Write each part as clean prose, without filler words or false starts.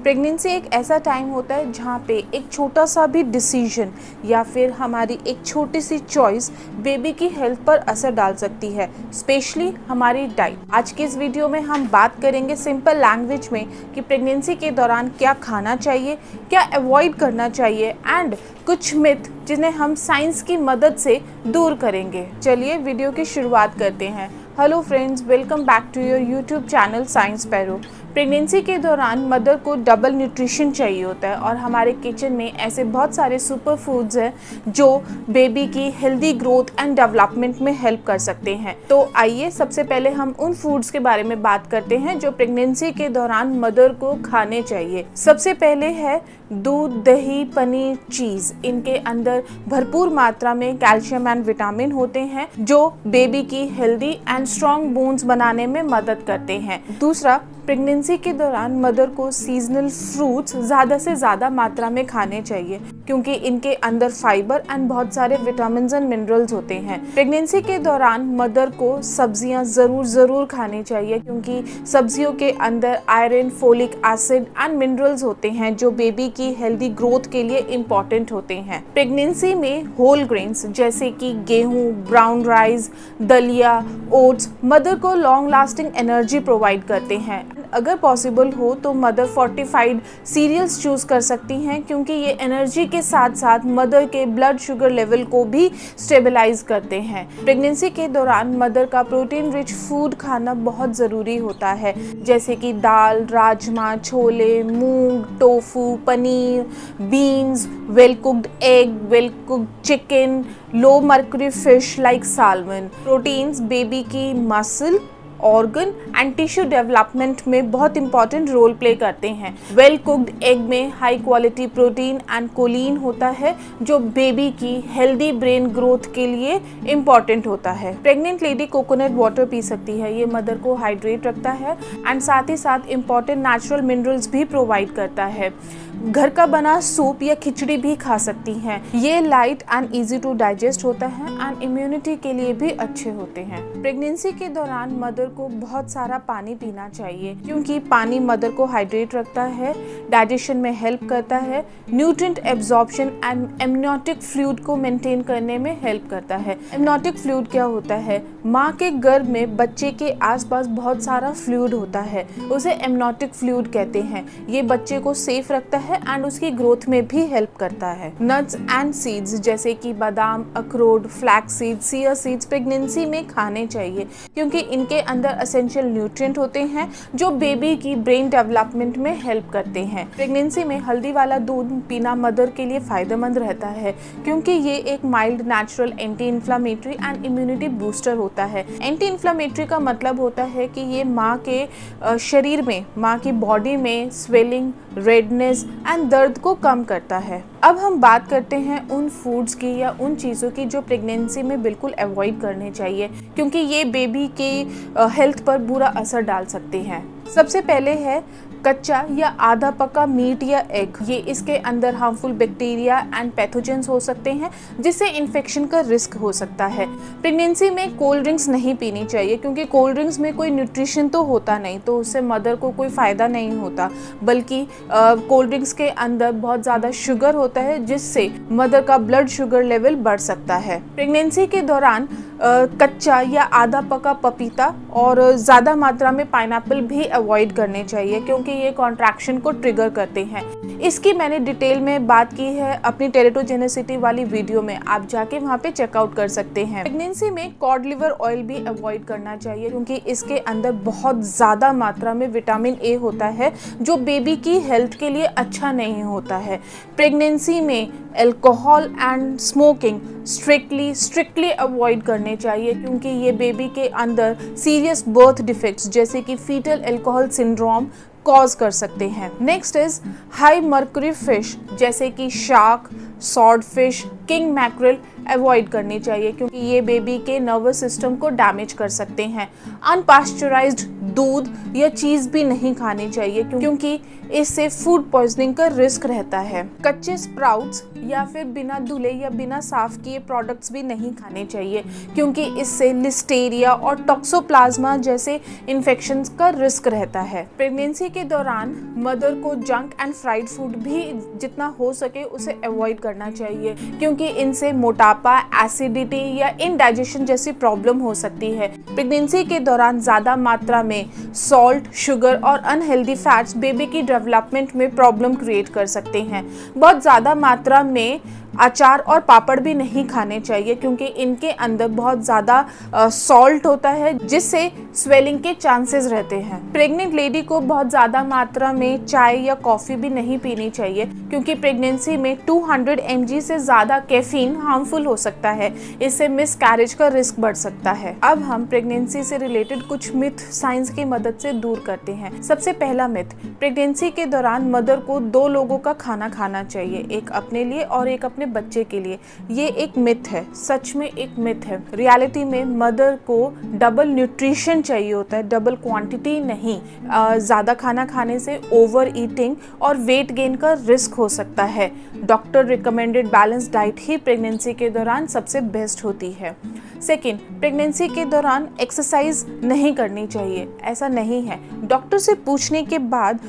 Pregnancy एक ऐसा time होता है जहाँ पे एक छोटा सा भी डिसीजन या फिर हमारी एक छोटी सी चॉइस बेबी की हेल्थ पर असर डाल सकती है, स्पेशली हमारी डाइट। आज के इस वीडियो में हम बात करेंगे सिंपल लैंग्वेज में कि प्रेगनेंसी के दौरान क्या खाना चाहिए, क्या अवॉइड करना चाहिए एंड कुछ मिथ जिन्हें हम साइंस की मदद से दूर करेंगे। चलिए वीडियो की शुरुआत करते हैं। Hello friends, welcome back to your YouTube channel science पैरो। प्रेगनेंसी के दौरान मदर को डबल न्यूट्रिशन चाहिए होता है और हमारे किचन में ऐसे बहुत सारे सुपर फूड्स हैं जो बेबी की हेल्दी ग्रोथ एंड डेवलपमेंट में हेल्प कर सकते हैं। तो आइए सबसे पहले हम उन फूड्स के बारे में बात करते हैं जो प्रेगनेंसी के दौरान मदर को खाने चाहिए। सबसे पहले है दूध, दही, पनीर, चीज़। इनके अंदर भरपूर मात्रा में कैल्शियम एंड विटामिन होते हैं जो बेबी की हेल्दी एंड स्ट्रॉन्ग बोन्स बनाने में मदद करते हैं। दूसरा, प्रेगनेंसी के दौरान मदर को सीजनल फ्रूट्स ज़्यादा से ज़्यादा मात्रा में खाने चाहिए क्योंकि इनके अंदर फाइबर एंड बहुत सारे विटामिन्स एंड मिनरल्स होते हैं। प्रेगनेंसी के दौरान मदर को सब्जियां ज़रूर खानी चाहिए क्योंकि सब्जियों के अंदर iron, folic acid and minerals होते हैं जो बेबी की हेल्दी ग्रोथ के लिए इम्पॉर्टेंट होते हैं। प्रेगनेंसी में होल ग्रेन्स जैसे कि गेहूँ, ब्राउन राइस, दलिया, ओट्स मदर को लॉन्ग लास्टिंग एनर्जी प्रोवाइड करते हैं। अगर पॉसिबल हो तो मदर फोर्टिफाइड सीरियल्स चूज़ कर सकती हैं क्योंकि ये एनर्जी के साथ साथ मदर के ब्लड शुगर लेवल को भी स्टेबलाइज करते हैं। प्रेगनेंसी के दौरान मदर का प्रोटीन रिच फूड खाना बहुत ज़रूरी होता है जैसे कि दाल, राजमा, छोले, मूंग, tofu, paneer, beans, well cooked egg, well cooked chicken, low mercury fish like salmon. Proteins baby की muscle, organ and tissue development में बहुत इंपॉर्टेंट रोल प्ले करते हैं। वेल कुक्ड एग में high quality protein and choline होता है जो baby की हेल्दी ब्रेन ग्रोथ के लिए इम्पॉर्टेंट होता है। Pregnant lady coconut water P सकती है, ये मदर को हाइड्रेट रखता है एंड साथ ही साथ इम्पॉर्टेंट नेचुरल मिनरल्स भी प्रोवाइड करता है। घर का बना सूप या खिचड़ी भी खा सकती हैं, ये light and easy to digest होता है एंड इम्यूनिटी के लिए भी अच्छे होते हैं। प्रेगनेंसी के दौरान मदर को बहुत सारा पानी पीना चाहिए क्योंकि पानी मदर को हाइड्रेट रखता है, डाइजेशन में हेल्प करता है, nutrient absorption and amniotic fluid को मेंटेन करने में हेल्प करता है। एमनियोटिक फ्लूइड क्या होता है? माँ के गर्भ में बच्चे के आसपास बहुत सारा फ्लूइड होता है, उसे एमनियोटिक फ्लूइड कहते हैं। ये बच्चे को सेफ रखता है एंड उसकी ग्रोथ में भी हेल्प करता है। नट्स एंड सीड्स जैसे कि बादाम, अखरोट, flax seeds, chia seeds pregnancy में खाने चाहिए क्योंकि इनके अंदर एसेंशियल न्यूट्रिएंट होते हैं जो बेबी की ब्रेन डेवलपमेंट में हेल्प करते हैं। प्रेगनेंसी में हल्दी वाला दूध पीना मदर के लिए फायदेमंद रहता है क्योंकि ये एक mild natural anti inflammatory and immunity booster होता है। एंटी इन्फ्लामेटरी का मतलब होता है कि ये माँ के शरीर में, माँ की बॉडी में स्वेलिंग, रेडनेस एंड दर्द को कम करता है। अब हम बात करते हैं उन फूड्स की या उन चीज़ों की जो प्रेगनेंसी में बिल्कुल अवॉइड करने चाहिए क्योंकि ये बेबी के हेल्थ पर बुरा असर डाल सकते हैं। सबसे पहले है कच्चा या आधा पका मीट या एग। ये इसके अंदर हार्मफुल बैक्टीरिया एंड पैथोजेंस हो सकते हैं जिससे इन्फेक्शन का रिस्क हो सकता है। प्रेगनेंसी में कोल्ड ड्रिंक्स नहीं पीनी चाहिए क्योंकि कोल्ड ड्रिंक्स में कोई न्यूट्रिशन तो होता नहीं, तो उससे मदर को कोई फ़ायदा नहीं होता, बल्कि कोल्ड ड्रिंक्स के अंदर बहुत ज़्यादा शुगर होता है जिससे मदर का ब्लड शुगर लेवल बढ़ सकता है। प्रेगनेंसी के दौरान कच्चा या आधा पका पपीता और ज़्यादा मात्रा में पाइनएप्पल भी अवॉइड करने चाहिए क्योंकि ये कॉन्ट्रैक्शन को ट्रिगर करते हैं। इसकी मैंने डिटेल में बात की है अपनी टेरेटोजेनेसिटी वाली वीडियो में, आप जाके वहाँ पे चेकआउट कर सकते हैं। प्रेगनेंसी में कॉड लिवर ऑयल भी अवॉइड करना चाहिए क्योंकि इसके अंदर बहुत ज़्यादा मात्रा में विटामिन ए होता है जो बेबी की हेल्थ के लिए अच्छा नहीं होता है। प्रेगनेंसी में alcohol and smoking strictly avoid करने चाहिए क्योंकि ये बेबी के अंदर सीरियस बर्थ डिफेक्ट्स जैसे कि फीटल अल्कोहल सिंड्रोम कॉज कर सकते हैं। Next is high mercury fish जैसे कि shark, sword fish, king mackerel avoid करनी चाहिए क्योंकि ये बेबी के नर्वस सिस्टम को डैमेज कर सकते हैं। अनपास्चराइज्ड दूध या चीज़ भी नहीं खानी चाहिए क्योंकि इससे फूड पॉइजनिंग का रिस्क रहता है। कच्चे स्प्राउट्स या फिर बिना धुले या बिना साफ किए प्रोडक्ट्स भी नहीं खाने चाहिए क्योंकि इससे लिस्टेरिया और टॉक्सोप्लाज्मा जैसे इन्फेक्शंस का रिस्क रहता है। प्रेगनेंसी के दौरान मदर को जंक एंड फ्राइड फूड भी जितना हो सके उसे अवॉइड करना चाहिए क्योंकि इनसे मोटापा, एसिडिटी या इनडाइजेशन जैसी प्रॉब्लम हो सकती है। प्रेगनेंसी के दौरान ज़्यादा मात्रा में सॉल्ट, शुगर और अनहेल्दी फैट्स बेबी की डेवलपमेंट में प्रॉब्लम क्रिएट कर सकते हैं। बहुत ज़्यादा मात्रा में अचार और पापड़ भी नहीं खाने चाहिए क्योंकि इनके अंदर बहुत ज़्यादा सॉल्ट होता है जिससे स्वेलिंग के चांसेस रहते हैं। प्रेग्नेंट लेडी को बहुत ज़्यादा मात्रा में चाय या कॉफ़ी भी नहीं पीनी चाहिए क्योंकि प्रेगनेंसी में 200 mg से ज़्यादा कैफीन हार्मफुल हो सकता है। इससे मिसकैरेज का रिस्क बढ़ सकता है। अब हम प्रेगनेंसी से रिलेटेड कुछ मिथ साइंस की मदद से दूर करते हैं। सबसे पहला मिथ, प्रेगनेंसी के दौरान मदर को 2 लोगों का खाना खाना चाहिए, एक अपने लिए और एक अपने बच्चे के लिए। ये एक मिथ है, सच में एक मिथ है। रियलिटी में मदर को डबल न्यूट्रिशन चाहिए होता है, डबल क्वांटिटी नहीं। ज़्यादा खाना खाने से ओवर ईटिंग और वेट गेन का रिस्क हो सकता है। डॉक्टर रिकमेंडेड बैलेंस डाइट ही प्रेगनेंसी के दौरान सबसे बेस्ट होती है। सेकेंड, प्रेगनेंसी के दौरान एक्सरसाइज नहीं करनी चाहिए, ऐसा नहीं है। डॉक्टर से पूछने के बाद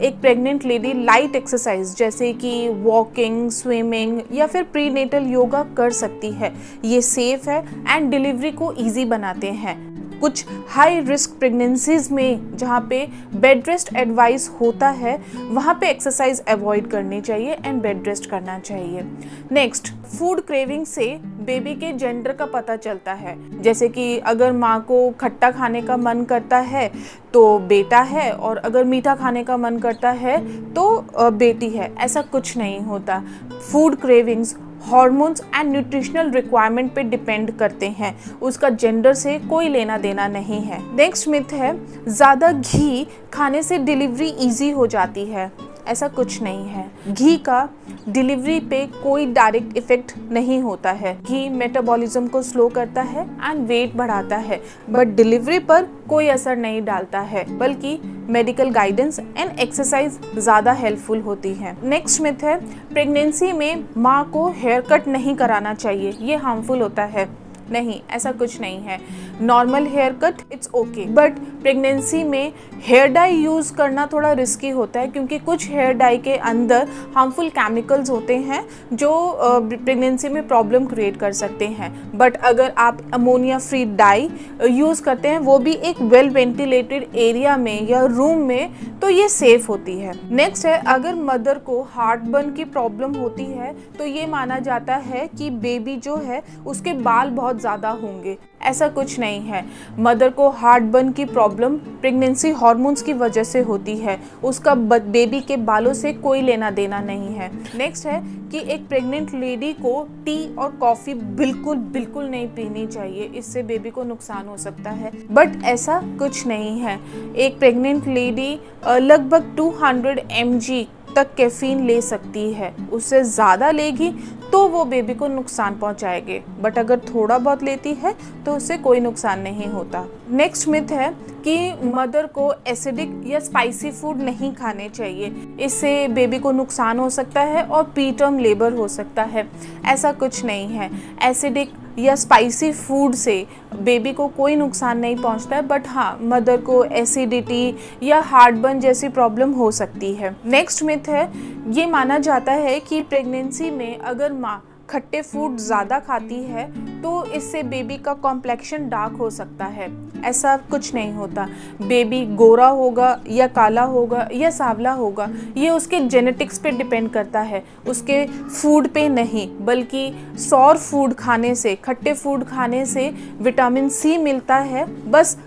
एक प्रेग्नेंट लेडी लाइट एक्सरसाइज जैसे कि वॉकिंग, स्विमिंग या फिर प्रीनेटल योगा कर सकती है। ये सेफ है एंड डिलीवरी को इजी बनाते हैं। कुछ हाई रिस्क प्रेगनेंसीज में जहाँ पे बेड रेस्ट एडवाइस होता है वहाँ पे एक्सरसाइज अवॉइड करनी चाहिए एंड बेड रेस्ट करना चाहिए। नेक्स्ट, फूड क्रेविंग से बेबी के जेंडर का पता चलता है। जैसे कि अगर माँ को खट्टा खाने का मन करता है तो बेटा है और अगर मीठा खाने का मन करता है तो बेटी है। ऐसा कुछ नहीं होता। Food cravings hormones and nutritional requirement पे डिपेंड करते हैं, उसका जेंडर से कोई लेना देना नहीं है। नेक्स्ट मिथ है, ज़्यादा घी खाने से डिलीवरी इजी हो जाती है। ऐसा कुछ नहीं है। घी का डिलीवरी पे कोई डायरेक्ट इफेक्ट नहीं होता है। घी मेटाबॉलिज्म को स्लो करता है एंड वेट बढ़ाता है, बट डिलीवरी पर कोई असर नहीं डालता है, बल्कि मेडिकल गाइडेंस एंड एक्सरसाइज ज़्यादा हेल्पफुल होती है। नेक्स्ट मिथ है, प्रेगनेंसी में माँ को हेयर कट नहीं कराना चाहिए, ये हार्मफुल होता है। नहीं, ऐसा कुछ नहीं है। Normal hair cut it's okay, but pregnancy में हेयर डाई यूज़ करना थोड़ा रिस्की होता है क्योंकि कुछ हेयर डाई के अंदर हार्मफुल केमिकल्स होते हैं जो प्रेगनेंसी में प्रॉब्लम क्रिएट कर सकते हैं। बट अगर आप अमोनिया फ्री डाई यूज़ करते हैं, वो भी एक वेल वेंटिलेटेड एरिया में या रूम में, तो ये सेफ होती है। नेक्स्ट है, अगर मदर को हार्ट बर्न की प्रॉब्लम होती है तो ये माना जाता है कि बेबी जो है उसके बाल बहुत ज़्यादा होंगे। ऐसा कुछ नहीं है। मदर को हार्ट बर्न की प्रॉब्लम प्रेगनेंसी हार्मोन्स की वजह से होती है, उसका बेबी के बालों से कोई लेना देना नहीं है। नेक्स्ट है कि एक प्रेग्नेंट लेडी को टी और कॉफ़ी बिल्कुल नहीं पीनी चाहिए, इससे बेबी को नुकसान हो सकता है। बट ऐसा कुछ नहीं है। एक प्रेग्नेंट लेडी लगभग 200 mg तक कैफीन ले सकती है, उससे ज़्यादा लेगी तो वो बेबी को नुकसान पहुंचाएगी, बट अगर थोड़ा बहुत लेती है तो उससे कोई नुकसान नहीं होता। नेक्स्ट मिथ है कि मदर को एसिडिक या स्पाइसी फूड नहीं खाने चाहिए, इससे बेबी को नुकसान हो सकता है और प्री टर्म लेबर हो सकता है। ऐसा कुछ नहीं है। एसिडिक या स्पाइसी फूड से बेबी को कोई नुकसान नहीं पहुंचता है, बट हाँ, मदर को एसिडिटी या हार्ट बर्न जैसी प्रॉब्लम हो सकती है। नेक्स्ट मिथ है, ये माना जाता है कि प्रेगनेंसी में अगर माँ खट्टे फूड ज़्यादा खाती है तो इससे बेबी का कॉम्प्लेक्शन डार्क हो सकता है। ऐसा कुछ नहीं होता। बेबी गोरा होगा या काला होगा या सांवला होगा, ये उसके जेनेटिक्स पे डिपेंड करता है, उसके फूड पे नहीं। बल्कि सॉर फूड खाने से, खट्टे फूड खाने से विटामिन सी मिलता है। बस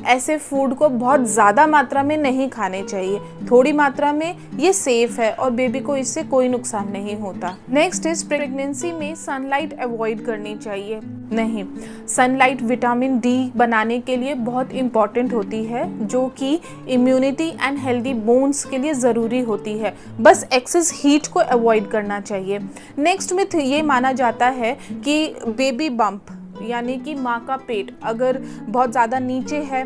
ऐसे फूड को बहुत ज़्यादा मात्रा में नहीं खाने चाहिए, थोड़ी मात्रा में ये सेफ है और बेबी को इससे कोई नुकसान नहीं होता। नेक्स्ट इज, प्रेगनेंसी में सनलाइट अवॉइड करनी चाहिए। नहीं, सनलाइट विटामिन डी बनाने के लिए बहुत इम्पॉर्टेंट होती है, जो कि इम्यूनिटी एंड हेल्दी बोन्स के लिए ज़रूरी होती है। बस एक्सेस हीट को अवॉइड करना चाहिए। नेक्स्ट मिथ ये माना जाता है कि बेबी बम्प यानी कि माँ का पेट अगर बहुत ज़्यादा नीचे है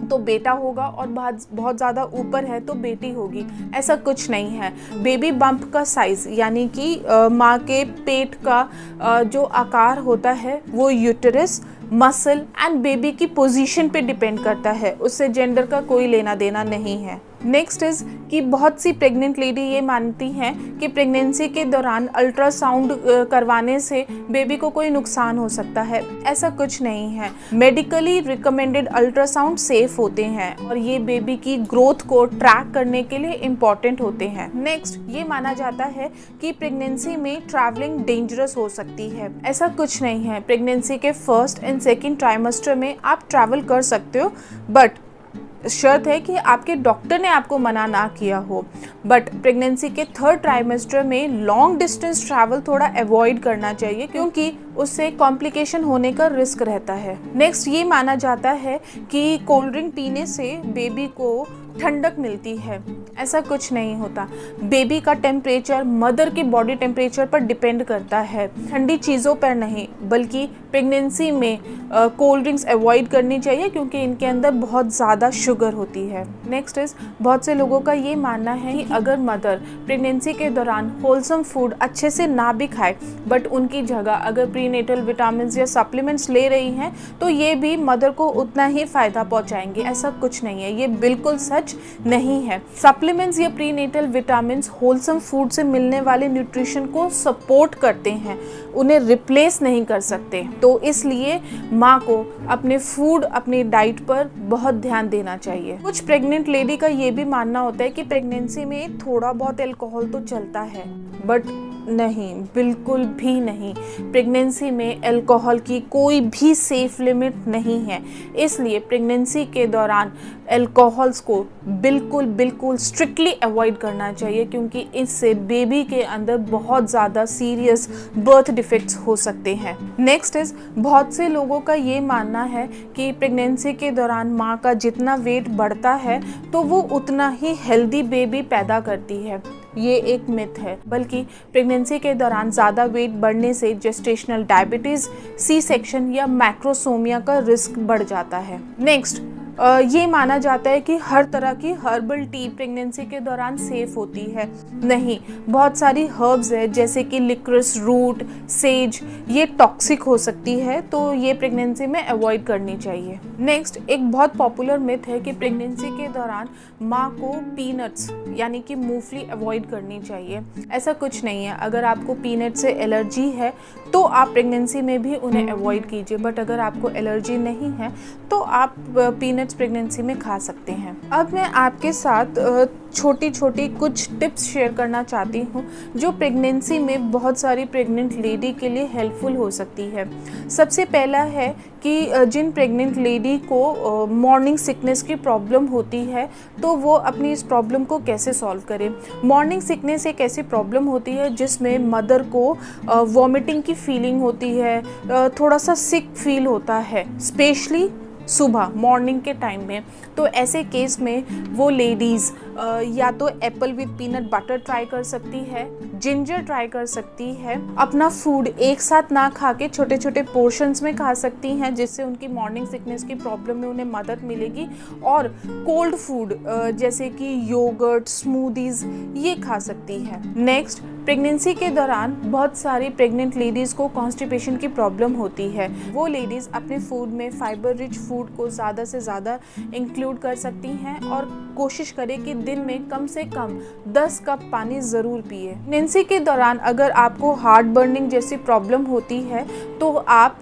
तो बेटा होगा और बहुत ज़्यादा ऊपर है तो बेटी होगी, ऐसा कुछ नहीं है। बेबी बम्प का साइज़ यानी कि माँ के पेट का जो आकार होता है वो यूटेरस, मसल एंड बेबी की पोजीशन पे डिपेंड करता है, उससे जेंडर का कोई लेना देना नहीं है। नेक्स्ट इज़ कि बहुत सी प्रेग्नेंट लेडी ये मानती हैं कि प्रेगनेंसी के दौरान अल्ट्रासाउंड करवाने से बेबी को कोई नुकसान हो सकता है, ऐसा कुछ नहीं है। मेडिकली रिकमेंडेड अल्ट्रासाउंड सेफ होते हैं और ये बेबी की ग्रोथ को ट्रैक करने के लिए इम्पॉर्टेंट होते हैं। नेक्स्ट, ये माना जाता है कि प्रेगनेंसी में ट्रैवलिंग डेंजरस हो सकती है, ऐसा कुछ नहीं है। प्रेगनेंसी के फर्स्ट एंड सेकेंड ट्राइमेस्टर में आप ट्रैवल कर सकते हो, बट शर्त है कि आपके डॉक्टर ने आपको मना ना किया हो। बट प्रेगनेंसी के थर्ड ट्राइमेस्टर में लॉन्ग डिस्टेंस ट्रैवल थोड़ा अवॉइड करना चाहिए क्योंकि उससे कॉम्प्लिकेशन होने का रिस्क रहता है। नेक्स्ट, ये माना जाता है कि कोल्ड ड्रिंक पीने से बेबी को ठंडक मिलती है, ऐसा कुछ नहीं होता। बेबी का टेम्परेचर मदर के बॉडी टेम्परेचर पर डिपेंड करता है, ठंडी चीज़ों पर नहीं, बल्कि प्रेगनेंसी में कोल्ड ड्रिंक्स अवॉइड करनी चाहिए क्योंकि इनके अंदर बहुत ज़्यादा शुगर होती है। नेक्स्ट इज़, बहुत से लोगों का ये मानना है कि अगर मदर प्रेगनेंसी के दौरान होलसम फूड अच्छे से ना भी खाए बट उनकी जगह अगर प्रीनेटल विटामिन या सप्लीमेंट्स ले रही हैं तो ये भी मदर को उतना ही फ़ायदा पहुँचाएंगे, ऐसा कुछ नहीं है, ये बिल्कुल सच नहीं है। सप्लीमेंट्स या प्रीनेटल विटामिन्स होलसम फूड से मिलने वाले न्यूट्रिशन को सपोर्ट करते हैं, उन्हें रिप्लेस नहीं कर सकते। तो इसलिए माँ को अपने फूड, अपनी डाइट पर बहुत ध्यान देना चाहिए। कुछ प्रेग्नेंट लेडी का ये भी मानना होता है कि प्रेगनेंसी में थोड़ा बहुत अल्कोहल तो चलता है, बट नहीं, बिल्कुल भी नहीं। प्रेगनेंसी में अल्कोहल की कोई भी सेफ लिमिट नहीं है, इसलिए प्रेगनेंसी के दौरान अल्कोहल्स को बिल्कुल स्ट्रिक्टली अवॉइड करना चाहिए क्योंकि इससे बेबी के अंदर बहुत ज़्यादा सीरियस बर्थ डिफेक्ट्स हो सकते हैं। नेक्स्ट इज़, बहुत से लोगों का ये मानना है कि प्रेगनेंसी के दौरान माँ का जितना वेट बढ़ता है तो वो उतना ही हेल्दी बेबी पैदा करती है, ये एक मिथ है। बल्कि प्रेगनेंसी के दौरान ज़्यादा वेट बढ़ने से जेस्टेशनल डायबिटीज़, सी सेक्शन या मैक्रोसोमिया का रिस्क बढ़ जाता है। नेक्स्ट, ये माना जाता है कि हर तरह की हर्बल टी प्रेगनेंसी के दौरान सेफ होती है, नहीं। बहुत सारी हर्ब्स है जैसे कि लिक्रिस रूट, सेज, ये टॉक्सिक हो सकती है तो ये प्रेगनेंसी में अवॉइड करनी चाहिए। नेक्स्ट, एक बहुत पॉपुलर मिथ है कि प्रेगनेंसी के दौरान माँ को पीनट्स यानी कि मूंगफली अवॉइड करनी चाहिए, ऐसा कुछ नहीं है। अगर आपको पीनट से एलर्जी है तो आप प्रेगनेंसी में भी उन्हें अवॉइड कीजिए, बट अगर आपको एलर्जी नहीं है तो आप पीनट्स प्रेगनेंसी में खा सकते हैं। अब मैं आपके साथ छोटी छोटी कुछ टिप्स शेयर करना चाहती हूँ जो प्रेगनेंसी में बहुत सारी प्रेग्नेंट लेडी के लिए हेल्पफुल हो सकती है। सबसे पहला है कि जिन प्रेग्नेंट लेडी को मॉर्निंग सिकनेस की प्रॉब्लम होती है तो वो अपनी इस प्रॉब्लम को कैसे सॉल्व करें। मॉर्निंग सिकनेस एक ऐसी प्रॉब्लम होती है जिसमें मदर को वॉमिटिंग की फीलिंग होती है, थोड़ा सा सिक फील होता है, स्पेशली सुबह मॉर्निंग के टाइम में। तो ऐसे केस में वो लेडीज़ या तो Apple with peanut butter try कर सकती है, जिंजर ट्राई कर सकती है। अपना फूड एक साथ ना खा के छोटे छोटे पोर्शंस में खा सकती हैं जिससे उनकी मॉर्निंग सिकनेस की प्रॉब्लम में उन्हें मदद मिलेगी। और कोल्ड फूड जैसे कि योगर्ट, स्मूदीज़ ये खा सकती है। नेक्स्ट, प्रेगनेंसी के दौरान बहुत सारी प्रेग्नेंट लेडीज़ को कॉन्स्टिपेशन की प्रॉब्लम होती है। वो लेडीज़ अपने फूड में फाइबर रिच फूड को ज़्यादा से ज़्यादा इंक्लूड कर सकती हैं और कोशिश करें कि दिन में कम से कम 10 कप पानी ज़रूर पिए। प्रेगनेंसी के दौरान अगर आपको हार्ट बर्निंग जैसी प्रॉब्लम होती है तो आप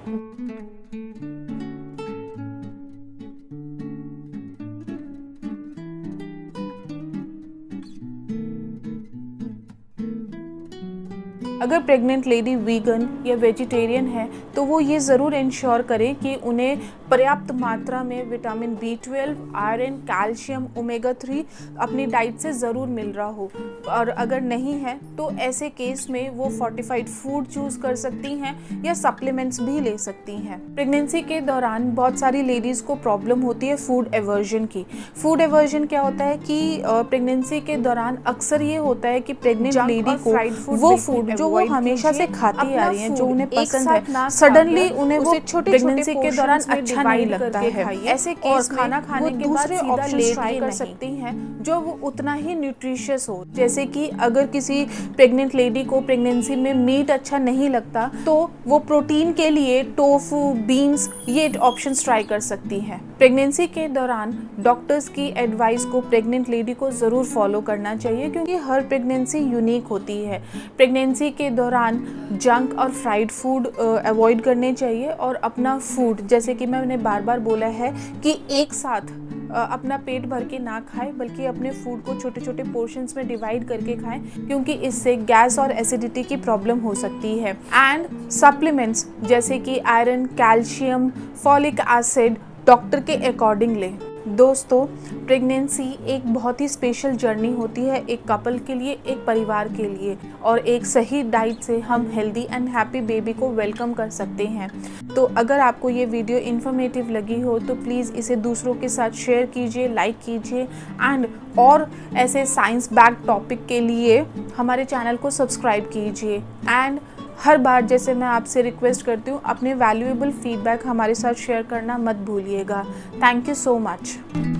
अगर प्रेग्नेंट लेडी वीगन या वेजिटेरियन है तो वो ये ज़रूर इंश्योर करें कि उन्हें पर्याप्त मात्रा में vitamin B12, iron, calcium, omega 3 अपनी डाइट से ज़रूर मिल रहा हो। और अगर नहीं है तो ऐसे केस में वो फोर्टिफाइड फूड चूज़ कर सकती हैं या सप्लीमेंट्स भी ले सकती हैं। प्रेगनेंसी के दौरान बहुत सारी लेडीज़ को प्रॉब्लम होती है फूड एवर्जन की। फूड एवर्जन क्या होता है कि प्रेगनेंसी के दौरान अक्सर ये होता है कि प्रेग्नेंट लेडी को वो फूड जो जो वो हमेशा से खाती आ रही हैं, जो उन्हें पसंद है, सडनली उन्हें वो प्रेगनेंसी के दौरान अच्छा नहीं लगता है। ऐसे केस में खाना खाने के बाद सीधा लेट ट्राई कर सकती हैं जो वो उतना ही न्यूट्रिशियस हो। जैसे कि अगर किसी प्रेग्नेंट लेडी को प्रेगनेंसी में मीट अच्छा नहीं लगता तो वो प्रोटीन के लिए टोफू, बीन्स ये ऑप्शंस ट्राई कर सकती हैं। प्रेगनेंसी के दौरान डॉक्टर्स की एडवाइस को प्रेग्नेंट लेडी को ज़रूर फॉलो करना चाहिए क्योंकि हर प्रेगनेंसी यूनिक होती है। प्रेगनेंसी के दौरान जंक और फ्राइड फूड अवॉइड करने चाहिए और अपना फूड, जैसे कि मैंने बार बार बोला है कि एक साथ अपना पेट भर के ना खाएं, बल्कि अपने फूड को छोटे छोटे पोर्शंस में डिवाइड करके खाएं क्योंकि इससे गैस और एसिडिटी की प्रॉब्लम हो सकती है। एंड सप्लीमेंट्स जैसे कि iron, calcium, folic acid doctor के अकॉर्डिंग लें। दोस्तों, प्रेगनेंसी एक बहुत ही स्पेशल जर्नी होती है एक कपल के लिए, एक परिवार के लिए, और एक सही डाइट से हम हेल्दी एंड हैप्पी बेबी को वेलकम कर सकते हैं। तो अगर आपको ये वीडियो इन्फॉर्मेटिव लगी हो तो प्लीज़ इसे दूसरों के साथ शेयर कीजिए, लाइक कीजिए एंड और ऐसे साइंस बैक टॉपिक के लिए हमारे चैनल को सब्सक्राइब कीजिए। एंड हर बार जैसे मैं आपसे रिक्वेस्ट करती हूँ, अपने वैल्यूएबल फीडबैक हमारे साथ शेयर करना मत भूलिएगा। Thank you so much.